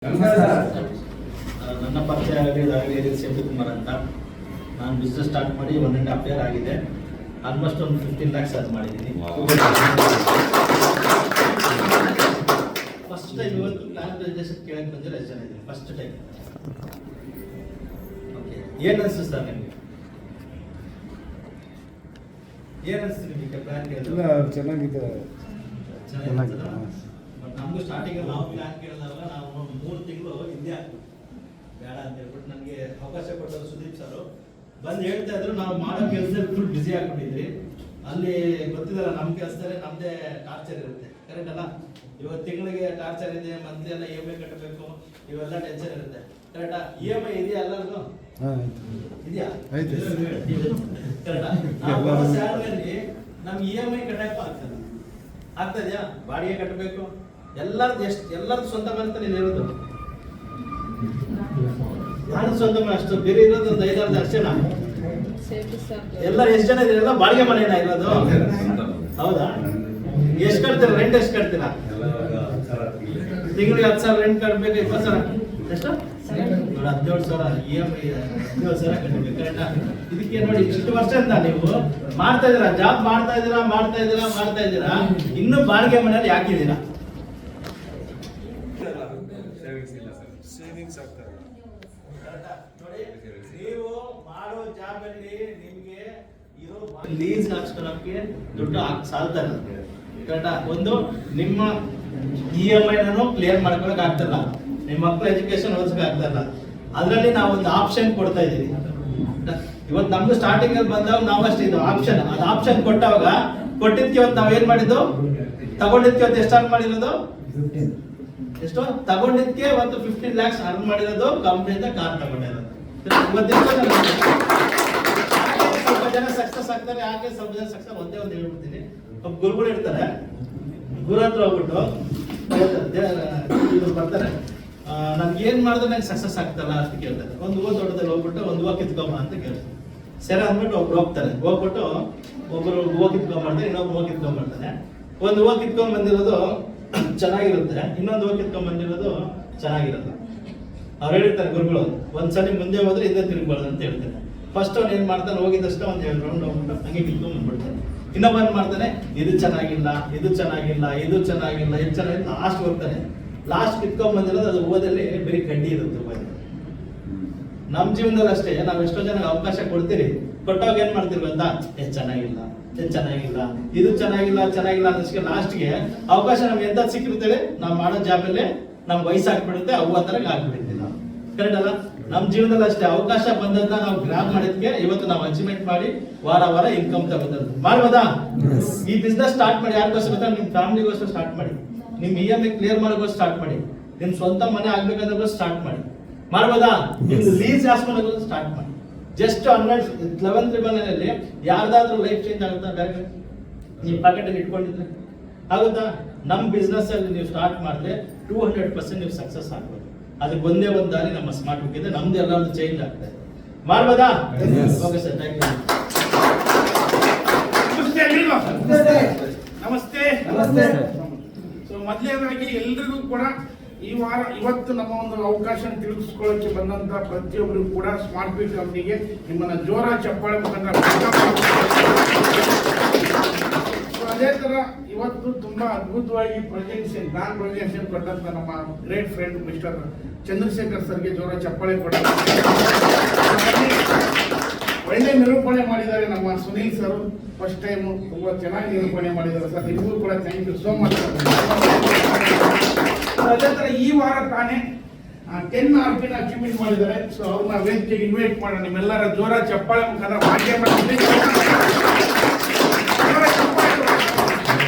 ನನ್ನ ಪರಿಚಯ ಆಗಲಿ ಶಿವಕುಮಾರ್ ಅಂತ. ನಾನು ಬಿಸ್ನೆಸ್ ಸ್ಟಾರ್ಟ್ ಮಾಡಿ 1.5 year ಆಗಿದೆ. ಆಲ್ಮೋಸ್ಟ್ ಒಂದು 15 lakhs ಅದು ಮಾಡಿದ್ದೀನಿ. ಫಸ್ಟ್ ಟೈಮ್ ಇವತ್ತು ಪ್ಲಾನ್ ರಿಜಿಸ್ಟ್ರೇಷನ್ ಕೇಳಕ್ಕೆ ಬಂದಿರೋ ಎಷ್ಟು ಜನ ಇದ್ದೀನಿ ಫಸ್ಟ್ ಟೈಮ್. ಓಕೆ, ಏನು ಅನಿಸ್ತು ಸರ್ ನಿಮಗೆ? ಏನು ಅನಿಸ್ತು ನಿಮಗೆ ಪ್ಲಾನ್ ಕೇಳಿದ್ರೆ? ಚೆನ್ನಾಗಿದೆ. ಬಟ್ ನಮಗೂ ಸ್ಟಾರ್ಟಿಂಗ್ ನಾವು ಪ್ಲಾನ್ ಕೇಳಿದಾಗ ನಾವು 3 ತಿಂಗಳು ಹಿಂದೆ ಬೇಡ ಅಂತ ಹೇಳ್ಬಿಟ್ಟು ನನಗೆ ಅವಕಾಶ ಕೊಟ್ಟರು ಸುದೀಪ್ ಸರ್ ಬಂದು ಹೇಳ್ತಾ ಇದ್ರು. ನಾವು ಮಾಡೋ ಕೆಲಸದಲ್ಲಿ ಫುಲ್ ಬ್ಯುಸಿ ಆಗ್ಬಿಟ್ಟಿದ್ರಿ. ಅಲ್ಲಿ ಗೊತ್ತಿದಲ್ಲ, ನಮ್ಮ ಕೆಲಸದಲ್ಲಿ ನಮ್ಮದೇ ಟಾರ್ಚರ್ ಇರುತ್ತೆ, ಕರೆಕ್ಟ್ ಅಲ್ಲ? ಇವತ್ತು ತಿಂಗಳಿಗೆ ಟಾರ್ಚರ್ ಇದೆ, ಮಂತ್ಲಿ ಎಲ್ಲ EMI ಕಟ್ಟಬೇಕು, ಇವೆಲ್ಲ ಟೆನ್ಷನ್ ಇರುತ್ತೆ, ಕರೆಕ್ಟಾ? EMI ಇದೆಯಾ ಎಲ್ಲರಿಗೂ? ಇದೆಯಾ? ಕರೆಕ್ಟಾ? ನಾವು ಸ್ಯಾಲರಿಯಲ್ಲಿ ನಮ್ಗೆ EMI ಕಟ್ಟಕ್ಕೆ ಆಗ್ತಾ ಇದೆಯಾ? ಬಾಡಿಗೆ ಕಟ್ಟಬೇಕು, ಎಲ್ಲರದ್ದು ಸ್ವಂತ ಮನೆ ನೀನು ಹೇಳೋದು. ನಾನು ಸ್ವಂತ ಮನೆ ಅಷ್ಟು, ಬೇರೆ ಇರೋದು ಒಂದು 5-6 ಅಷ್ಟೇನ. ಎಲ್ಲ ಎಷ್ಟು ಜನ ಇದೀರಲ್ಲ ಬಾಡಿಗೆ ಮನೆನಾ ಇರೋದು? ಹೌದಾ? ಎಷ್ಟು ಕಟ್ತೀರಾ ರೆಂಟ್? ಎಷ್ಟು ಕಟ್ತೀರಾ? ತಿಂಗಳಿಗೆ 10,000 ರೆಂಟ್ ಕಟ್ಟಬೇಕು. 20,000 ಎಷ್ಟು? 17,000 EMI, 17,000 ಕಟ್ಟಬೇಕು, ಕರೆಕ್ಟಾ? ಇದಕ್ಕೆ ನೋಡಿ, ಇಷ್ಟು ವರ್ಷದಿಂದ ನೀವು ಮಾಡ್ತಾ ಇದ್ದೀರಾ, ಜಾಬ್ ಮಾಡ್ತಾ ಇದ್ದೀರಾ, ಇನ್ನು ಬಾಡಿಗೆ ಮನೆಯಲ್ಲಿ ಯಾಕಿದ್ದೀರಾ? ನೋಡಿ, ನೀವು ಮಾಡೋ ಜಾಬ್ ಅಲ್ಲಿ ನಿಮ್ಗೆ ಇರೋ ಲೀಸ್ ಹಾಕ್ಸ್ಕೊಳ್ಳೋಕೆ ದುಡ್ಡು ಸಾಲ್ತಾ ಇಲ್ಲ, ಕರೆಕ್ಟಾ? ಒಂದು ನಿಮ್ಮ EMI ನಾನು ಕ್ಲಿಯರ್ ಮಾಡ್ಕೊಳಕ್ ಆಗ್ತಿಲ್ಲ, ನಿಮ್ಮ ಮಕ್ಕಳ ಎಜುಕೇಶನ್ ಓದಿಸಕ್ ಆಗ್ತಿಲ್ಲ. ಅದರಲ್ಲಿ ನಾವು ಒಂದು ಆಪ್ಷನ್ ಕೊಡ್ತಾ ಇದ್ದೀವಿ. ಇವತ್ತು ನಮ್ದು ಸ್ಟಾರ್ಟಿಂಗ್ ಅಲ್ಲಿ ಬಂದಾಗ ನಾವು ಅಷ್ಟೇ ಇದು ಆಪ್ಷನ್, ಅದು ಆಪ್ಷನ್ ಕೊಟ್ಟಿದ್ಕೆ ಇವತ್ತು ನಾವ್ ಏನ್ ಮಾಡಿದ್ದು, ತಗೊಂಡಿದ್ಕೆ ಇವತ್ತು ಎಷ್ಟು ಅರ್ನ್ ಮಾಡಿರೋದು? ಎಷ್ಟು ತಗೊಂಡಿದ್ಕೆ ಇವತ್ತು 15 lakhs ಅರ್ನ್ ಮಾಡಿರೋದು. ಕಂಪ್ನಿಯಿಂದ ಕಾರ್ ತಗೊಂಡಿರೋದು. ಸ್ವಲ್ಪ ಜನ ಸಕ್ಸಸ್ ಆಗ್ತಾರೆ, ಯಾಕೆ ಸ್ವಲ್ಪ ಜನ ಸಕ್ಸಸ್ ಒಂದೇ ಒಂದು ಹೇಳ್ಬಿಡ್ತೀನಿ. ಒಬ್ಬ ಗುರುಗಳು ಇರ್ತಾರೆ, ಗುರು ಹತ್ರ ಹೋಗ್ಬಿಟ್ಟು ಇವ್ರು ಬರ್ತಾರೆ, ನನ್ಗೆ ಏನ್ ಮಾಡಿದ್ರೆ ನಂಗೆ ಸಕ್ಸಸ್ ಆಗ್ತಲ್ಲ ಅಂತ ಕೇಳ್ತಾರೆ. ಒಂದು ಹೂವು ತೋಟದಲ್ಲಿ ಹೋಗ್ಬಿಟ್ಟು ಒಂದು ಹೂವು ಕಿತ್ಕೊಂಬ ಅಂತ ಕೇಳ್ತಾರೆ. ಸರಿ ಅಂದ್ಬಿಟ್ಟು ಒಬ್ರು ಹೋಗ್ಬಿಟ್ಟು ಒಬ್ರು ಹೂವು ಕಿತ್ಕೊಂಡ್ಬರ್ತಾರೆ, ಇನ್ನೊಬ್ರು ಹೂವು ಕಿತ್ಕೊಂಡ್ಬರ್ತಾನೆ. ಒಂದು ಹೂವು ಕಿತ್ಕೊಂಡ್ ಬಂದಿರೋದು ಚೆನ್ನಾಗಿರುತ್ತೆ, ಇನ್ನೊಂದು ಹೂವು ಕಿತ್ಕೊಂಡ್ ಬಂದಿರೋದು ಚೆನ್ನಾಗಿರಲ್ಲ. ಅವ್ರು ಹೇಳಿರ್ತಾರೆ ಗುರುಗಳು, ಒಂದ್ಸಲಿ ಮುಂದೆ ಹೋದ್ರೆ ಹಿಂದೆ ತಿರುಗಬಾರ್ದು ಅಂತ ಹೇಳ್ತಾರೆ. ಫಸ್ಟ್ ಅವ್ನು ಏನ್ ಮಾಡ್ತಾನೆ, ಹೋಗಿದಷ್ಟು ಒಂದು 2 ರೌಂಡ್ ಹೋಗ್ಬಿಟ್ಟು ಹಂಗೆ ಕಿತ್ಕೊಂಡ್ ಬಂದ್ಬಿಡ್ತಾನೆ. ಇನ್ನೊಬ್ಬ ಏನ್ ಮಾಡ್ತಾನೆ, ಇದು ಚೆನ್ನಾಗಿಲ್ಲ, ಲಾಸ್ಟ್ ಹೋಗ್ತಾನೆ. ಲಾಸ್ಟ್ ಕಿತ್ಕೊಂಡ್ ಬಂದಿರೋದು ಅದು ಹೂವದಲ್ಲಿ ಬರೀ ಕಡ್ಡಿ ಇರುತ್ತೆ. ನಮ್ಮ ಜೀವನದಲ್ಲಿ ಅಷ್ಟೇ, ನಾವ್ ಎಷ್ಟೋ ಜನಕ್ಕೆ ಅವಕಾಶ ಕೊಡ್ತೀರಿ, ಕೊಟ್ಟಾಗ ಏನ್ ಮಾಡ್ತೀವಿ ಅಂತ, ಚೆನ್ನಾಗಿಲ್ಲ, ಇದು ಚೆನ್ನಾಗಿಲ್ಲ ಅನ್ನೋದಕ್ಕೆ ಲಾಸ್ಟ್ಗೆ ಅವಕಾಶ ನಮ್ಗೆ ಎಂತ ಸಿಕ್ಕಿರ್ತೇವೆ, ನಾವು ಮಾಡೋ ಜಾಬಲ್ಲೇ ನಮ್ಗೆ ವಯಸ್ಸಾಗ್ಬಿಡುತ್ತೆ, ಅವು ಆ ತರ ಆಗ್ಬಿಡುತ್ತೆ. ನಾವು ಕರೆಕ್ಟ್ ಅಲ್ಲ? ನಮ್ಮ ಜೀವನದಲ್ಲಿ ಅಷ್ಟೇ, ಅವಕಾಶ ಬಂದದ್ನ ನಾವು ಗ್ರಾಬ್ ಮಾಡಿದ್ಕೆ ಇವತ್ತು ನಾವು ಅಚೀವ್ಮೆಂಟ್ ಮಾಡಿ ವಾರ ಇನ್ಕಮ್ ತಗೋತದ್ದು. ಮಾಡ್ಬೋದಾ? ಈ ಬಿಸ್ನೆಸ್ ಸ್ಟಾರ್ಟ್ ಮಾಡಿ ಯಾರಿಗೋಸ್ಕರ ಗೊತ್ತಾ? ನಿಮ್ ಫ್ಯಾಮಿಲಿಗೋಸ್ಕರ ಸ್ಟಾರ್ಟ್ ಮಾಡಿ, ನಿಮ್ EMI ಕ್ಲಿಯರ್ ಮಾಡೋಗೋಸ್ಕರ ಸ್ಟಾರ್ಟ್ ಮಾಡಿ, ನಿಮ್ ಸ್ವಂತ ಮನೆ ಆಗ್ಬೇಕಂದ್ರೆ ಸ್ಟಾರ್ಟ್ ಮಾಡಿ. ಮಾಡ್ಬೋದಾ? ನಿಮ್ದು ಲೀಸ್ ಹಾಸ್ಕೊಳ್ಳೋದು ಸ್ಟಾರ್ಟ್ ಮಾಡಿ. ಜಸ್ಟ್ 11 ತ್ರಿಬಲ್ನಲ್ಲಿ ಯಾರ್ದಾದ್ರೂ ಲೈಫ್ ಚೇಂಜ್ ಆಗುತ್ತಾ? ಬೇರೆ ನೀವು ಪಾಕೆಟ್ ಅಲ್ಲಿ ಇಟ್ಕೊಂಡಿದ್ರೆ ಆಗುತ್ತಾ? ನಮ್ಮ ಬಿಸ್ನೆಸ್ ಅಲ್ಲಿ ನೀವು ಸ್ಟಾರ್ಟ್ ಮಾಡಿದ್ರೆ 200% ನೀವು ಸಕ್ಸಸ್ ಆಗ್ಬೋದು. ಅದಕ್ಕೆ ಒಂದೇ ಒಂದು ದಾರಿ ನಮ್ಮ ಸ್ಮಾರ್ಟ್ ಬುಕ್ ಇದೆ, ನಮ್ದು ಎಲ್ಲಾದ್ರೂ ಚೇಂಜ್ ಆಗ್ತದೆ. ಮಾಡ್ಬೋದಾ? Okay sir, thank you. ನಮಸ್ತೆ. ಸೊ ಮೊದಲನೇದಾಗಿ ಎಲ್ರಿಗೂ ಕೂಡ ಇವತ್ತು ನಮ್ಮ ಒಂದು ಅವಕಾಶ ತಿಳಿಸ್ಕೊಳ್ಳೋಕೆ ಬಂದಂತ ಪ್ರತಿಯೊಬ್ಬರಿಗೂ ಕೂಡ ಸ್ಮಾರ್ಟ್ ಬೀಟ್ ಕಂಪ್ನಿಗೆ ನಿಮ್ಮನ್ನ ಜೋರ ಚಪ್ಪಾಳೆ ಮುಖಾಂತರ. ಅದೇ ತರ ಇವತ್ತು ತುಂಬಾ ಅದ್ಭುತವಾಗಿ ಗ್ರಾಂಡ್ ಪ್ರೆಸೆಂಟೇಷನ್ ಕೊಟ್ಟಂತ ನಮ್ಮ ಗ್ರೇಟ್ ಫ್ರೆಂಡ್ ಮಿಸ್ಟರ್ ಚಂದ್ರಶೇಖರ್ ಸರ್ಗೆ ಜೋರ ಚಪ್ಪಾಳೆ ಕೊಟ್ಟ. ಒಳ್ಳೆ ನಿರೂಪಣೆ ಮಾಡಿದ್ದಾರೆ ನಮ್ಮ ಸುನೀಲ್ ಸರ್, ಫಸ್ಟ್ ಟೈಮ್ ತುಂಬಾ ಚೆನ್ನಾಗಿ ನಿರೂಪಣೆ ಮಾಡಿದ್ದಾರೆ ಸರ್. ನಿಮಗೂ ಕೂಡ ಥ್ಯಾಂಕ್ ಯು ಸೋ ಮಚ್. ಅದೇ ತರ ಈ ವಾರ ತಾನೇ 10 RPನ ಅಚೀವ್ಮೆಂಟ್ ಮಾಡಿದ್ದಾರೆ. ಸೊ ಅವ್ರನ್ನ ವೇದಿಕೆಗೆ ಇನ್ವೈಟ್ ಮಾಡೋಣ. ನಿಮ್ಮೆಲ್ಲರ ಜೋರ ಚಪ್ಪಾಳೆ ಮುಖಾಂತರ ಭಾಗ್ಯ ಮಾಡಿ.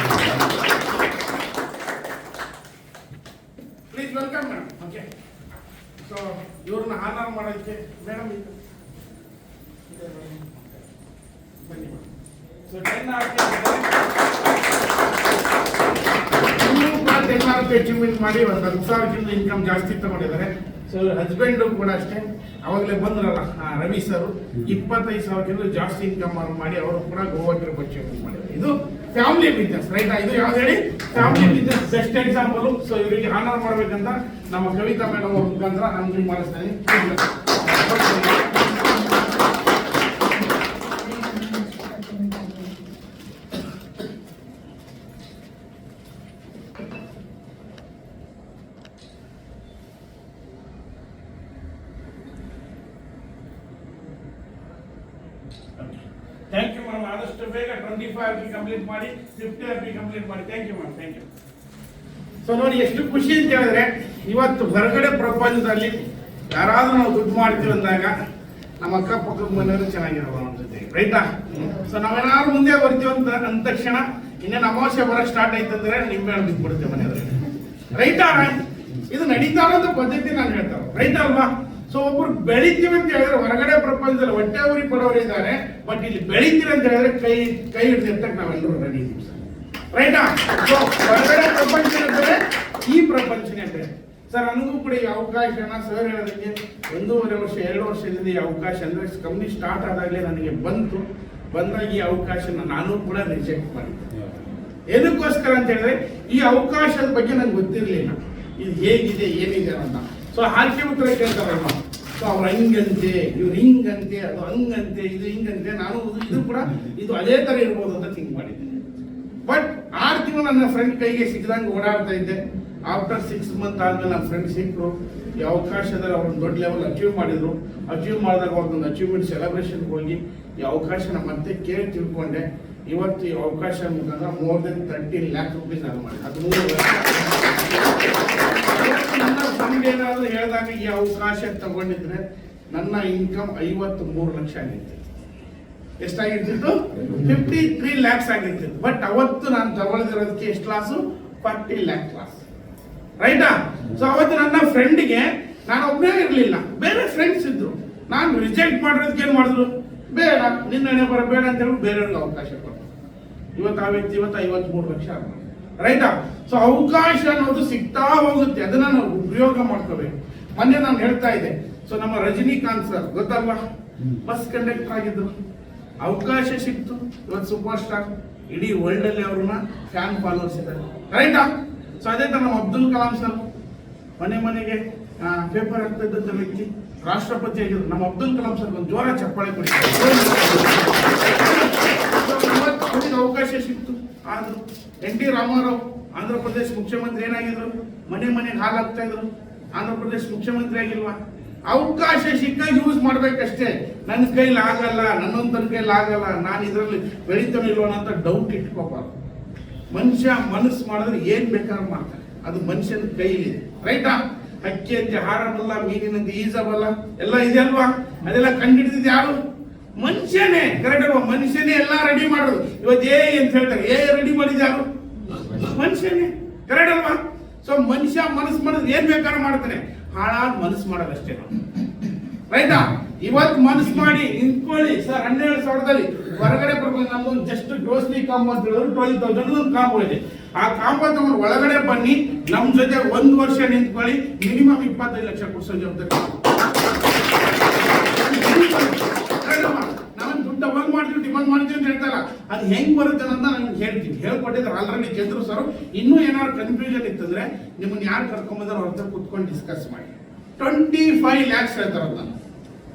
Please welcome madam. Okay, so ಇವ್ರನ್ನ ಆನರ್ ಮಾಡೋದಕ್ಕೆ ಮೇಡಮ್ ಬನ್ನಿ. ಸೊ 10 RP ಅಚೀವ್ಮೆಂಟ್ ಮಾಡಿ ಒಂದು 10,000 ಇನ್ಕಮ್ ಜಾಸ್ತಿ ತಗೊಂಡಿದ್ದಾರೆ. ಸೊ ಹಸ್ಬೆಂಡ್ ಕೂಡ ಅಷ್ಟೇ, ಅವಾಗಲೇ ಬಂದ್ರಲ್ಲ ರವಿ ಸರ್, 25,000 ಜಾಸ್ತಿ ಇನ್ಕಮ್ ಮಾಡಿ ಅವರು ಕೂಡ ಗೋವಾ ಟ್ರಿಪ್ ಅಚೀವ್ಮೆಂಟ್ ಮಾಡಿದ್ದಾರೆ. ಇದು ಫ್ಯಾಮಿಲಿ ಬಿಸ್ನೆಸ್ ರೈಟ್. ಇದು ಯಾವ್ದು ಹೇಳಿ? Family business best example. So ಇವರಿಗೆ ಆನರ್ ಮಾಡ್ಬೇಕಂತ ನಮ್ಮ ಕವಿತಾ ಮೇಡಮ್ ಅವ್ರ ಮುಖಾಂತರ ನಾನು ಮಾಡಿಸ್ತೇನೆ. Thank you madam. ಆದಷ್ಟು ಬೇಗ 25 RP ಕಂಪ್ಲೀಟ್ ಮಾಡಿ, 50 RP ಕಂಪ್ಲೀಟ್ ಮಾಡಿ. Thank you madam, thank you. So ನೋಡಿ ಎಷ್ಟು ಖುಷಿ ಅಂತ ಹೇಳಿದ್ರೆ, ಇವತ್ತು ಹೊರಗಡೆ ಪ್ರಪಂಚದಲ್ಲಿ ಯಾರಾದ್ರೂ ನಾವು ದುಡ್ಡು ಮಾಡ್ತೀವಿ ಅಂದಾಗ ನಮ್ಮ ಅಕ್ಕಪಕ್ಕದ ಮನೆಯವರು ಚೆನ್ನಾಗಿರೋದು ನಮ್ಮ ಜೊತೆ, ರೈಟಾ? ಸೊ ನಾವೇನಾದ್ರು ಮುಂದೆ ಬರ್ತೀವಿ ಅಂತ ಅಂದ ತಕ್ಷಣ ಇನ್ನೇನು ಅಮಾವಾಸ್ಯೆ ಬರಕ್ ಸ್ಟಾರ್ಟ್ ಆಯ್ತಂದ್ರೆ ನಿಂಬೆ ಹಣ್ಣು ಬಿಟ್ಬಿಡುತ್ತೆ ಮನೆಯವ್ರಿಗೆ, ರೈಟಾ? ಇದು ನಡೀತಾ ಇರೋದು ಪದ್ಧತಿ ನಾನು ಹೇಳ್ತಾರೆ, ರೈಟ್ ಅಲ್ವಾ? ಸೊ ಒಬ್ರು ಬೆಳಿತೀವಿ ಅಂತ ಹೇಳಿದ್ರೆ ಹೊರಗಡೆ ಪ್ರಪಂಚದಲ್ಲಿ ಹೊಟ್ಟೆ ಉರಿ ಪಡೋರು ಇದ್ದಾರೆ, ಬಟ್ ಇಲ್ಲಿ ಬೆಳಿತೀವಿ ಅಂತ ಹೇಳಿದ್ರೆ ಕೈ ಹಿಡಿದಿರ್ತಕ್ಕೆ ನಾವೆಲ್ಲರೂ ರೆಡಿ ಇದ್ದೀವಿ ಸರ್, ರೈಟಾ? ಸೊ ಹೊರಗಡೆ ಪ್ರಪಂಚನೇ ಬೇರೆ, ಈ ಪ್ರಪಂಚನೇ ಬೇರೆ ಸರ್. ನನಗೂ ಕೂಡ ಈ ಅವಕಾಶನ ಸರ್ ಹೇಳೋದಕ್ಕೆ 1.5 ವರ್ಷ 2 ವರ್ಷದಿಂದ ಈ ಅವಕಾಶ ಅಂದ್ರೆ ಕಂಪ್ನಿ ಸ್ಟಾರ್ಟ್ ಆದಾಗಲೇ ನನಗೆ ಬಂದಾಗ ಈ ಅವಕಾಶನ ನಾನು ಕೂಡ ರಿಜೆಕ್ಟ್ ಮಾಡಿದ್ದೆ. ಏನಕ್ಕೋಸ್ಕರ ಅಂತ ಹೇಳಿದ್ರೆ ಈ ಅವಕಾಶದ ಬಗ್ಗೆ ನಂಗೆ ಗೊತ್ತಿರಲಿಲ್ಲ, ಇದು ಹೇಗಿದೆ ಏನಿದೆ ಅಂತ. ಸೊ ಹಾಕಿ ಉತ್ತರ ಕೇಳ್ತಾರಲ್ಲ, ಸೊ ಅವ್ರು ಹಂಗಂತೆ, ಇವ್ರು ಹಿಂಗಂತೆ, ಅದು ಹಂಗಂತೆ, ಇದು ಹಿಂಗಂತೆ, ನಾನು ಇದು ಕೂಡ ಇದು ಅದೇ ತರ ಇರ್ಬೋದು ಅಂತ ಥಿಂಕ್ ಮಾಡಿದ್ದೆ. ಬಟ್ 6 ತಿಂಗಳು ನನ್ನ ಫ್ರೆಂಡ್ ಕೈಗೆ ಸಿಕ್ಕದಂಗೆ ಓಡಾಡ್ತಾ ಇದ್ದೆ. ಆಫ್ಟರ್ 6 ಮಂತ್ ಆದ್ಮೇಲೆ ನನ್ನ ಫ್ರೆಂಡ್ ಸಿಕ್ಕರು, ಈ ಅವಕಾಶದಲ್ಲಿ ಅವ್ರನ್ನ ದೊಡ್ಡ ಲೆವೆಲ್ ಅಚೀವ್ ಮಾಡಿದ್ರು. ಅಚೀವ್ ಮಾಡಿದಾಗ ಅವ್ರದ್ದೊಂದು ಅಚೀವ್ಮೆಂಟ್ ಸೆಲೆಬ್ರೇಷನ್ಗೆ ಹೋಗಿ ಈ ಅವಕಾಶನ ಮತ್ತೆ ಕೇಳಿ ತಿಳ್ಕೊಂಡೆ. ಇವತ್ತು ಈ ಅವಕಾಶ ಮುಖಾಂತರ more than 13 lakh rupees ನಾನು ಮಾಡಿ 13 ವರ್ಷ ನನ್ನ ಫ್ರೆಂಡ್ ಏನಾದ್ರು ಹೇಳಿದಾಗ ಈ ಅವಕಾಶ ತಗೊಂಡಿದ್ರೆ ನನ್ನ ಇನ್ಕಮ್ 53 ಲಕ್ಷ ಆಗಿತ್ತು. ಎಷ್ಟಾಗಿರ್ತಿತ್ತು? 53 lakhs ಆಗಿರ್ತಿತ್ತು. ಬಟ್ ಅವತ್ತು ನಾನು ತಗೊಳ್ದಿರೋದಕ್ಕೆ ಎಷ್ಟು ಲಾಸು? 40 lakh ಲಾಸ್, ರೈಟಾ? ಸೊ ಅವತ್ತು ನನ್ನ ಫ್ರೆಂಡ್ಗೆ ನಾನು ಒಬ್ಬನೇ ಇರಲಿಲ್ಲ, ಬೇರೆ ಫ್ರೆಂಡ್ಸ್ ಇದ್ರು. ನಾನು ರಿಜೆಕ್ಟ್ ಮಾಡಿರೋದಕ್ಕೆ ಏನ್ ಮಾಡಿದ್ರು? ಬೇಡ, ನಿನ್ನೆ ಬರಬೇಡ ಅಂತ ಹೇಳಿ ಬೇರೆಯವ್ರಿಗೆ ಅವಕಾಶ ಕೊಟ್ಟರು. ಇವತ್ತು ಆ ವ್ಯಕ್ತಿ 53 ಲಕ್ಷ, ರೈಟಾ? ಸೊ ಅವಕಾಶ ಅನ್ನೋದು ಸಿಗ್ತಾ ಹೋಗುತ್ತೆ, ಅದನ್ನ ನಾವು ಉಪಯೋಗ ಮಾಡ್ಕೋಬೇಕು. ಮೊನ್ನೆ ನಾನು ಹೇಳ್ತಾ ಇದ್ದೆ, ಸೊ ನಮ್ಮ ರಜನಿಕಾಂತ್ ಸರ್ ಗೊತ್ತಲ್ವಾ, ಬಸ್ ಕಂಡಕ್ಟರ್ ಆಗಿದ್ರು, ಅವಕಾಶ ಸಿಕ್ತು, ಇವತ್ತು ಸೂಪರ್ ಸ್ಟಾರ್, ಇಡೀ ವರ್ಲ್ಡ್ ಅಲ್ಲಿ ಅವ್ರನ್ನ ಫ್ಯಾನ್ ಫಾಲೋವರ್ಸ್ ಇದ್ದಾರೆ, ರೈಟಾ? ಸೊ ಅದೇ ತರ ನಮ್ಮ ಅಬ್ದುಲ್ ಕಲಾಂ ಸರ್ ಮನೆಗೆ ಪೇಪರ್ ಹಾಕ್ತಾ ಇದ್ದಂತ ವ್ಯಕ್ತಿ, ರಾಷ್ಟ್ರಪತಿ ಆಗಿದ್ರು. ನಮ್ಮ ಅಬ್ದುಲ್ ಕಲಾಂ ಸರ್ ಒಂದು ಜೋರ ಚಪ್ಪಾಳೆ ಕೊಡ್ತಾರೆ. ಅವರಿಗೆ ಅವಕಾಶ ಸಿಕ್ತು, ಆದ್ರು NT ರಾಮಾರಾವ್ ಆಂಧ್ರ ಪ್ರದೇಶ ಮುಖ್ಯಮಂತ್ರಿ ಏನಾಗಿದ್ರು, ಮನೆಗೆ ಹಾಲು ಹಾಕ್ತಾ ಇದ್ರು. ಆಂಧ್ರ ಪ್ರದೇಶ ಮುಖ್ಯಮಂತ್ರಿ ಆಗಿಲ್ವಾ? ಅವಕಾಶ ಸಿಕ್ಕ ಯೂಸ್ ಮಾಡ್ಬೇಕಷ್ಟೇ. ನನ್ನ ಕೈಲಿ ಆಗಲ್ಲ, ನನ್ನೊಂದು ಕೈಲಿ ಆಗಲ್ಲ, ನಾನು ಇದರಲ್ಲಿ ಬೆಳಿತಾನೆ ಇಲ್ವೋ ಅಂತ ಡೌಟ್ ಇಟ್ಕೋಬಾರ್ದು. ಮನುಷ್ಯ ಮನಸ್ಸು ಮಾಡಿದ್ರೆ ಏನ್ ಬೇಕಾದ್ರೂ ಮಾಡ್ತಾನೆ, ಅದು ಮನುಷ್ಯನ ಕೈಲಿದೆ, ರೈಟಾ? ಅಕ್ಕಿಯಂತೆ ಹಾರಬಲ್ಲ, ಮೀನಿನಂತೆ ಈಜಬಲ್ಲ, ಎಲ್ಲ ಇದೆ ಅಲ್ವಾ? ಅದೆಲ್ಲ ಕಂಡಿಡಿದಿದ್ದು ಯಾರು? ಮನುಷ್ಯನೇ, ಕರೆಕ್ಟ್ ಅಲ್ವಾ? ಮನುಷ್ಯನೇ ಎಲ್ಲ ರೆಡಿ ಮಾಡೋದು. ಇವತ್ತು ಅಂತ ಹೇಳ್ತಾರೆ, ರೆಡಿ ಮಾಡಿದ ಯಾರು? ಮನುಷ್ಯನೇ, ಕರೆಕ್ಟ್ ಅಲ್ವಾ? ಸೊ ಮನುಷ್ಯ ಮನಸ್ಸು ಮಾಡಿದ್ರೆ ಏನ್ ಬೇಕಾದ್ರೂ ಮಾಡ್ತಾನೆ, ಹಾಳಾದ ಮನಸ್ಸು ಮಾಡೋದಷ್ಟೇ, ರೈಟಾ? ಇವತ್ತು ಮನಸ್ಸು ಮಾಡಿ ನಿಂತ್ಕೊಳ್ಳಿ ಸರ್. 12,000ದಲ್ಲಿ ಹೊರಗಡೆ ಬರ್ಬೇಕು. ನಮ್ದೊಂದು ಜಸ್ಟ್ ಗ್ರೋಸರಿ ಕಾಂಬೋ ಅಂತ ಹೇಳಿದ್ರು 12,000 ಒಂದು ಕಾಂಬೋ ಇದೆ. ಆ ಕಾಂಬೋ ತಗೊಂಡು ಒಳಗಡೆ ಬನ್ನಿ, ನಮ್ ಜೊತೆ 1 ವರ್ಷ ನಿಂತ್ಕೊಳ್ಳಿ, ಮಿನಿಮಮ್ 25 ಲಕ್ಷ ಕೊಡ್ಸೋ ಜವಾಬ್ದಾರಿ. ನಾವೇನು ದುಡ್ಡು ಡಬಲ್ ಮಾಡ್ತೀವಿ, ಡಿಮಾಂಡ್ ಮಾಡ್ತೀವಿ ಅಂತ ಹೇಳ್ತಾರ, ಅದು ಹೆಂಗ್ ಬರುತ್ತೆ ಅಂತ ನಾನು ಹೇಳ್ತೀನಿ. ಹೇಳ್ಕೊಟ್ಟಿದ್ರೆ ಆಲ್ರೆಡಿ ಚಂದ್ರು ಸರ್. ಇನ್ನೂ ಏನಾದ್ರು ಕನ್ಫ್ಯೂಷನ್ ಇತ್ತಂದ್ರೆ ನಿಮ್ಮನ್ನ ಯಾರು ಕರ್ಕೊಂಬಂದ್ರೆ ಅವ್ರ ಹತ್ರ ಕೂತ್ಕೊಂಡು ಡಿಸ್ಕಸ್ ಮಾಡಿ. 25 lakhs ಹೇಳ್ತಾರ,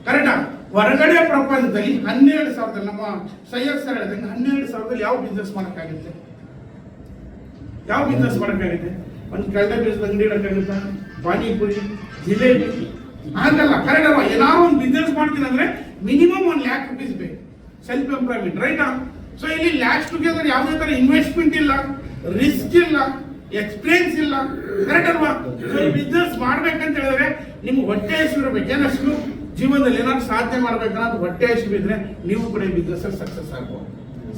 ಕರೆಕ್ಟಾ? ಹೊರಗಡೆ ಪ್ರಪಂಚದಲ್ಲಿ 12,000, ನಮ್ಮ ಸೈಯದ್ ಸರ್ ಹೇಳಿದಂಗೆ 12,000 ಯಾವ ಬಿಸ್ನೆಸ್ ಮಾಡಕ್ಕಾಗುತ್ತೆ? ಯಾವ ಬಿಸ್ನೆಸ್ ಮಾಡಕ್ಕಾಗುತ್ತೆ? ಒಂದು ಕಳ್ಳ ಬೀಜದ ಅಂಗಡಿ ಇಡಕ್ಕಾಗುತ್ತಾ? ಪಾನಿಪುರಿ, ಜಿಲೇಬಿ ಆಗಲ್ಲ, ಕರೆಕ್ಟ್ ಅಲ್ವಾ? ಏನಾದ್ರು ಒಂದು ಬಿಸ್ನೆಸ್ ಮಾಡ್ತೀನಿ ಅಂದ್ರೆ ಮಿನಿಮಮ್ 1 lakh rupees ಬೇಕು, ಸೆಲ್ಫ್ ಎಂಪ್ಲಾಯ್ಮೆಂಟ್, ರೈಟಾ? ಸೊ ಇಲ್ಲಿ ಲ್ಯಾಕ್ಸ್ ಟುಗೆದರ್ ಯಾವುದೇ ತರ ಇನ್ವೆಸ್ಟ್ಮೆಂಟ್ ಇಲ್ಲ, ರಿಸ್ಕ್ ಇಲ್ಲ, ಎಕ್ಸ್ಪೀರಿಯನ್ಸ್ ಇಲ್ಲ, ಕರೆಕ್ಟ್ ಅಲ್ವಾ? ಬಿಸ್ನೆಸ್ ಮಾಡ್ಬೇಕಂತ ಹೇಳಿದ್ರೆ ನಿಮ್ಗೆ ಹೊಟ್ಟೆ ಹಸಿವಿರಬೇಕು. ಏನಷ್ಟು ಜೀವನದಲ್ಲಿ ಏನಾದ್ರು ಸಾಧನೆ ಮಾಡ್ಬೇಕನ್ನೋದು ಹೊಟ್ಟೆ ಹಸಿವಿದ್ರೆ ನೀವು ಕೂಡ ಈ ಬಿಸ್ನೆಸ್ ಅಲ್ಲಿ ಸಕ್ಸಸ್ ಆಗ್ಬೋದು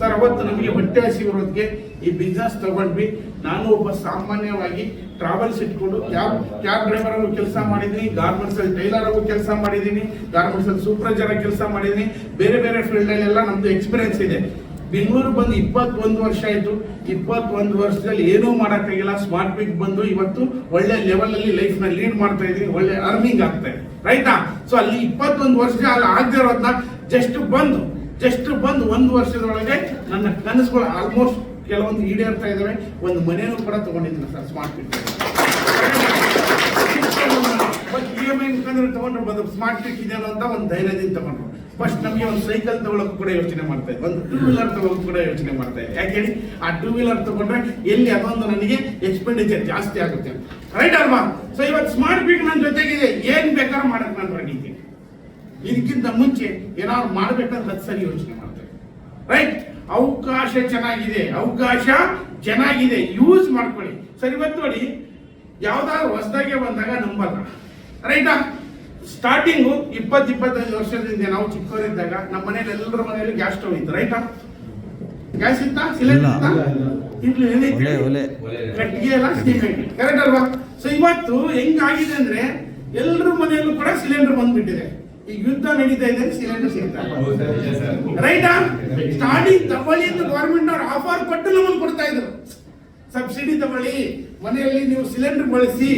ಸರ್. ಅವತ್ತು ನಮಗೆ ಹೊಟ್ಟೆ ಹಸಿವಿರೋದಕ್ಕೆ ಈ ಬಿಸ್ನೆಸ್ ತಗೊಂಡ್ವಿ. ನಾನು ಒಬ್ಬ ಸಾಮಾನ್ಯವಾಗಿ ಟ್ರಾವೆಲ್ಸ್ ಇಟ್ಕೊಂಡು ಕ್ಯಾಬ್ ಡ್ರೈವರ್ ಆಗು ಕೆಲಸ ಮಾಡಿದ್ದೀನಿ, ಗಾರ್ಮೆಂಟ್ಸ್ ಅಲ್ಲಿ ಟೈಲರ್ ಆಗು ಕೆಲಸ ಮಾಡಿದ್ದೀನಿ, ಗಾರ್ಮೆಂಟ್ಸ್ ಅಲ್ಲಿ ಸೂಪರ್ವೈಸರ್ ಆಗಿ ಕೆಲಸ ಮಾಡಿದ್ದೀನಿ. ಬೇರೆ ಫೀಲ್ಡ್ ಅಲ್ಲಿ ಎಲ್ಲ ನಮ್ದು ಎಕ್ಸ್ಪೀರಿಯನ್ಸ್ ಇದೆ. ಬೆಂಗಳೂರು ಬಂದು 21 ವರ್ಷ ಆಯ್ತು. 21 ವರ್ಷದಲ್ಲಿ ಏನೂ ಮಾಡೋಕ್ಕಾಗಿಲ್ಲ. ಸ್ಮಾರ್ಟ್ ವೀಕ್ ಬಂದು ಇವತ್ತು ಒಳ್ಳೆ ಲೆವೆಲ್ ಅಲ್ಲಿ ಲೈಫ್ ನ ಲೀಡ್ ಮಾಡ್ತಾ ಇದೀನಿ, ಒಳ್ಳೆ ಅರ್ನಿಂಗ್ ಆಗ್ತಾ ಇದೆ, ರೈಟಾ? ಸೊ ಅಲ್ಲಿ 21 ವರ್ಷ ಅಲ್ಲಿ ಆಗದೆ ಇರೋದನ್ನ ಜಸ್ಟ್ ಬಂದು 1 ವರ್ಷದೊಳಗೆ ನನ್ನ ಕನಸುಗಳು ಆಲ್ಮೋಸ್ಟ್ ಕೆಲವೊಂದು ಈಡೇರ್ತಾ ಇದ್ದಾವೆ. ಒಂದು ಮನೆಯೂ ಕೂಡ ತಗೊಂಡಿದ್ದೀನಿ sir smart fit. But EMI ಮುಖಾಂತರ ತಗೊಂಡ್ರು ಸ್ಮಾರ್ಟ್ ಫಿಟ್ ಇದೆ ಅಂತ ಒಂದು ಧೈರ್ಯದಿಂದ ತಗೊಂಡ್ರು. ಫಸ್ಟ್ ನಮಗೆ ಒಂದು ಸೈಕಲ್ ತಗೊಳ್ಳೋಕೆ ಕೂಡ ಯೋಚನೆ ಮಾಡ್ತಾ ಇದ್ದೆ, ಒಂದು 2 ವೀಲರ್ ತಗೊಳ್ಳೋಕೆ ಕೂಡ ಯೋಚನೆ ಮಾಡ್ತಾ ಇದ್ದೆ. ಯಾಕೆ ಹೇಳಿ, ಆ 2 ವೀಲರ್ ತಗೊಂಡ್ರೆ ಎಲ್ಲಿ ಅದೊಂದು ನನಗೆ ಎಕ್ಸ್ಪೆಂಡಿಚರ್ ಜಾಸ್ತಿ ಆಗುತ್ತೆ, ರೈಟ್ ಅಲ್ವಾ? ಸೊ ಇವತ್ತು ಸ್ಮಾರ್ಟ್ ಫಿಟ್ ನನ್ನ ಜೊತೆಗಿದೆ, ಏನ್ ಬೇಕಾದ್ರೂ ಮಾಡಕ್ ನಾನು ರೆಡಿ ಇದ್ದೀನಿ. ಇದಕ್ಕಿಂತ ಮುಂಚೆ ಏನಾದ್ರು ಮಾಡ್ಬೇಕಾದ್ರೆ 10 ಸರಿ ಯೋಚನೆ ಮಾಡ್ತೇವೆ, ರೈಟ್? ಅವಕಾಶ ಚೆನ್ನಾಗಿದೆ, ಯೂಸ್ ಮಾಡ್ಕೊಳ್ಳಿ. ಸರ್ ಇವತ್ತು ನೋಡಿ, ಯಾವ್ದಾದ್ರು ಹೊಸದಾಗೆ ಬಂದಾಗ ನಂಬಲ್ಲ, ರೈಟಾ? ಸ್ಟಾರ್ಟಿಂಗು 20-25 ವರ್ಷದಿಂದ ನಾವು ಚಿಕ್ಕವರಿದ್ದಾಗ ನಮ್ಮ ಮನೇಲಿ ಎಲ್ಲರ ಮನೆಯಲ್ಲಿ ಗ್ಯಾಸ್ ಸ್ಟವ್ ಇತ್ತು, ರೈಟಾ? ಗ್ಯಾಸ್ ಇತ್ತಾ, ಸಿಲಿಂಡರ್ ಕಟ್ಟಿಗೆ ಎಲ್ಲ ಕರೆಕ್ಟ್ ಅಲ್ವಾ? ಸೊ ಇವತ್ತು ಹೆಂಗಾಗಿದೆ ಅಂದ್ರೆ ಎಲ್ಲರ ಮನೆಯಲ್ಲೂ ಕೂಡ ಸಿಲಿಂಡರ್ ಬಂದ್ಬಿಟ್ಟಿದೆ. ಈಗ ಯುದ್ಧ ನಡೀತಾ ಇದೆ, ಸಿಲಿಂಡರ್ ಸಿಗ್ತಾ ರೈಟಾ? ಸ್ಟಾರ್ಟಿಂಗ್ ತಗೊಳ್ಳಿ ಅಂತ ಗವರ್ಮೆಂಟ್ ಅವ್ರು ಆಫರ್ ಕೊಟ್ಟು ನಮಗೆ ಕೊಡ್ತಾ ಇದ್ರು, ಸಬ್ಸಿಡಿ ತಗೊಳ್ಳಿ, ಮನೆಯಲ್ಲಿ ನೀವು ಸಿಲಿಂಡರ್ ಬಳಸಿ,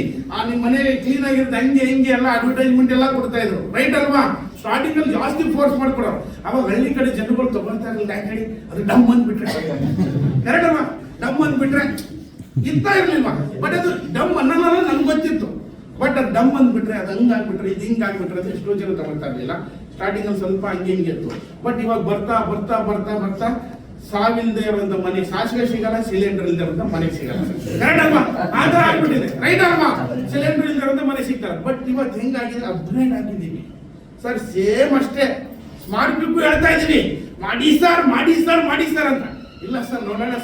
ನಿಮ್ಮ ಮನೆಯಲ್ಲಿ ಕ್ಲೀನ್ ಆಗಿರುತ್ತೆ, ಹಂಗೆ ಹಿಂಗೆ ಎಲ್ಲ ಅಡ್ವರ್ಟೈಸ್ಮೆಂಟ್ ಎಲ್ಲ ಕೊಡ್ತಾ ಇದ್ರು, ರೈಟ್ ಅಲ್ವಾ? ಸ್ಟಾರ್ಟಿಂಗ್ ಅಲ್ಲಿ ಜಾಸ್ತಿ ಫೋರ್ಸ್ ಮಾಡ್ಕೊಡೋರು. ಅವಾಗ ಹಳ್ಳಿ ಕಡೆ ಜನಗಳು ತಗೊಳ್ತಾ ಇರಲಿಲ್ಲ, ಯಾಕೆ ಹೇಳಿ, ಅದು ಡಮ್ ಅಂದ್ಬಿಟ್ರೆ, ಕರೆಕ್ಟ್ ಅಲ್ವಾ? ಡಮ್ ಅಂದ್ಬಿಟ್ರೆ ಇರ್ತಾ ಇರ್ಲಿಲ್ವಾ? ಬಟ್ ಅದು ಡಮ್ ಅನ್ನೋಲ್ಲ, ನನ್ಗೆ ಗೊತ್ತಿತ್ತು. ಬಟ್ ಅದು ಡಮ್ ಅಂದ್ಬಿಟ್ರೆ, ಅದು ಹಂಗಾಗ್ಬಿಟ್ರೆ, ಇದು ಹಿಂಗಾಗ್ಬಿಟ್ರೆ ಅದು ಎಷ್ಟೋ ಜನ ತಗೊಳ್ತಾ ಇರ್ಲಿಲ್ಲ. ಸ್ಟಾರ್ಟಿಂಗ್ ಅಲ್ಲಿ ಸ್ವಲ್ಪ ಹಂಗೆ ಹಿಂಗೆ ಇತ್ತು. ಬಟ್ ಇವಾಗ ಬರ್ತಾ ಬರ್ತಾ ಬರ್ತಾ ಬರ್ತಾ ಸಾವಿಲ್ದೇ ಇರುವಂತ ಮನೆ ಸಾಸಿವೆ ಸಿಗಲ್ಲ, ಸಿಲಿಂಡರ್ ಇಲ್ಲದೆ ಇರುವಂತ ಮನೆ ಸಿಗಲ್ಲ, ಕರೆಕ್ಟ್ ಅಲ್ವಾ? ಆ ತರ ಆಗ್ಬಿಟ್ಟಿದೆ, ರೈಟ್ ಅಲ್ವಾ? ಸಿಲಿಂಡರ್ ಇಲ್ಲದೆ ಇರುವಂತ ಮನೆ ಸಿಗ್ತಾರೆ. ಬಟ್ ಇವತ್ತು ಹೆಂಗಾಗಿದೆ, ಅಪ್ಗ್ರೇಡ್ ಆಗಿದ್ದೀವಿ ಸರ್, ಸೇಮ್ ಅಷ್ಟೇ. ಸ್ಮಾರ್ಟ್ ಫಿಟ್ ಹೇಳ್ತಾ ಇದೀವಿ, ಮಾಡಿ ಸರ್ ಅಂತ. ಇಲ್ಲ ಸರ್, ನೋಡೋಣ